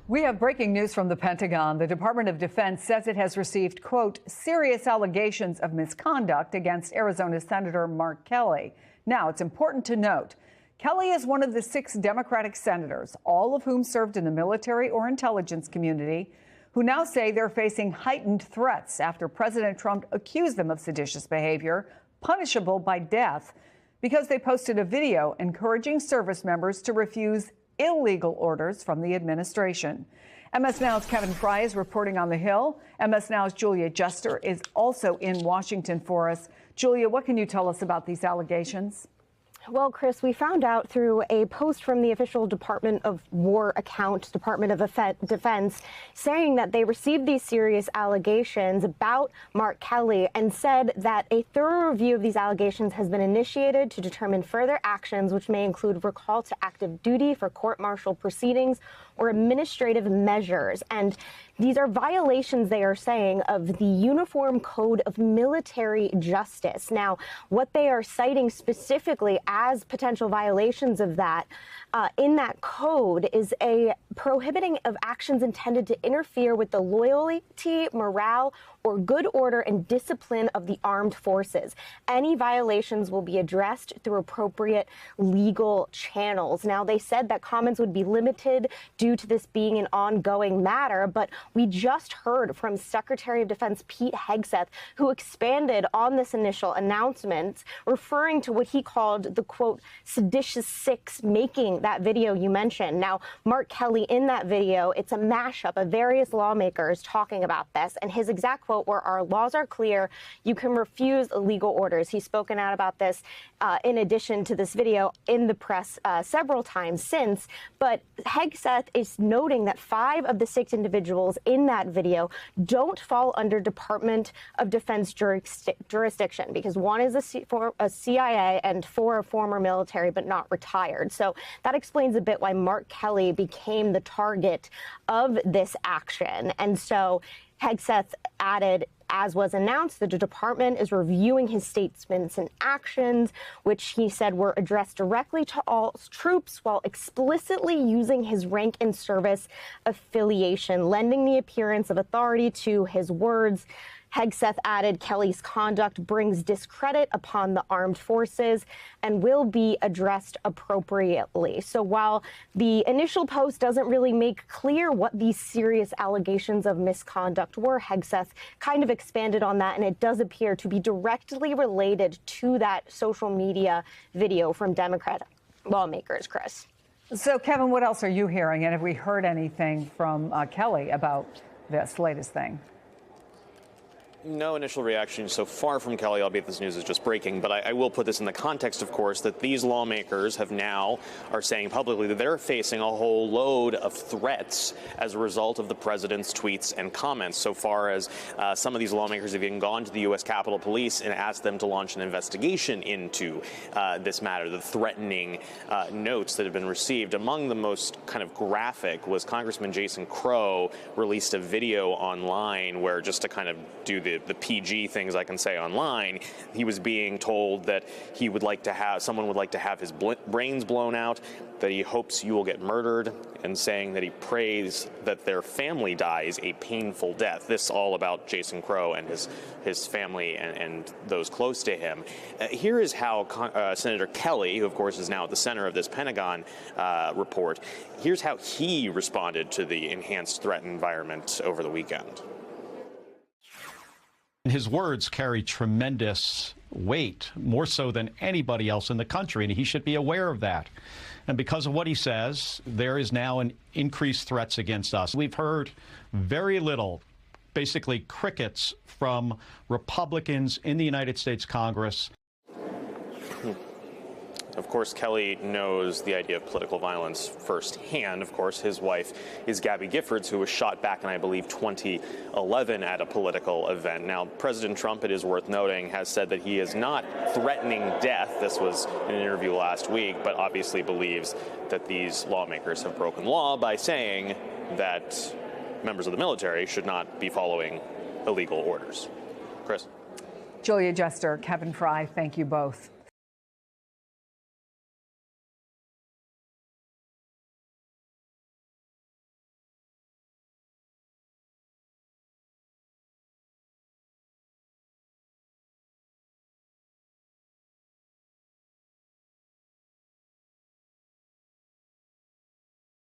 We have breaking news from the Pentagon. The Department of Defense says it has received, quote, serious allegations of misconduct against Arizona Senator Mark Kelly. Now, it's important to note, Kelly is one of the 6 Democratic senators, all of whom served in the military or intelligence community, who now say they're facing heightened threats after President Trump accused them of seditious behavior, punishable by death, because they posted a video encouraging service members to refuse illegal orders from the administration. MS Now's Kevin Fry is reporting on the Hill. MS Now's Julia Jester is also in Washington for us. Julia, what can you tell us about these allegations? Well, Chris, we found out through a post from the official Department of War account, Department of Defense, saying that they received these serious allegations about Mark Kelly and said that a thorough review of these allegations has been initiated to determine further actions, which may include recall to active duty for court-martial proceedings or administrative measures. And these are violations, they are saying, of the Uniform Code of Military Justice. Now, what they are citing specifically as potential violations of that in that code is a prohibiting of actions intended to interfere with the loyalty, morale, or good order and discipline of the armed forces. Any violations will be addressed through appropriate legal channels. Now, they said that comments would be limited due to this being an ongoing matter, but we just heard from Secretary of Defense Pete Hegseth, who expanded on this initial announcement, referring to what he called the, quote, seditious 6, making that video you mentioned. Now, Mark Kelly, in that video, it's a mashup of various lawmakers talking about this, and his exact quote were, "Our laws are clear. You can refuse illegal orders." He's spoken out about this in addition to this video in the press several times since. But Hegseth is noting that 5 of the 6 individuals in that video don't fall under Department of Defense jurisdiction, because 1 is a CIA and 4 are former military but not retired. So that explains a bit why Mark Kelly became the target of this action. And so Hegseth added, as was announced, the department is reviewing his statements and actions, which he said were addressed directly to all troops while explicitly using his rank and service affiliation, lending the appearance of authority to his words. Hegseth added Kelly's conduct brings discredit upon the armed forces and will be addressed appropriately. So while the initial post doesn't really make clear what these serious allegations of misconduct were, Hegseth kind of expanded on that, and it does appear to be directly related to that social media video from Democrat lawmakers, Chris. So, Kevin, what else are you hearing? And have we heard anything from Kelly about this latest thing? No initial reaction so far from Kelly, albeit this news is just breaking. But I will put this in the context, of course, that these lawmakers are saying publicly that they're facing a whole load of threats as a result of the president's tweets and comments. So far as some of these lawmakers have even gone to the U.S. Capitol Police and asked them to launch an investigation into this matter, the threatening notes that have been received. Among the most kind of graphic was Congressman Jason Crow released a video online where, just to kind of do the PG things I can say online, he was being told that someone would like to have his brains blown out, that he hopes you will get murdered, and saying that he prays that their family dies a painful death. This all about Jason Crow and his family and those close to him. Here is how Senator Kelly, who of course is now at the center of this Pentagon report, here's how he responded to the enhanced threat environment over the weekend. His words carry tremendous weight, more so than anybody else in the country, and he should be aware of that. And because of what he says, there is now an increased threats against us. We've heard very little, basically crickets, from Republicans in the United States Congress. Of course, Kelly knows the idea of political violence firsthand. Of course, his wife is Gabby Giffords, who was shot back in, I believe, 2011 at a political event. Now, President Trump, it is worth noting, has said that he is not threatening death. This was in an interview last week, but obviously believes that these lawmakers have broken law by saying that members of the military should not be following illegal orders. Chris? Julia Jester, Kevin Fry, thank you both.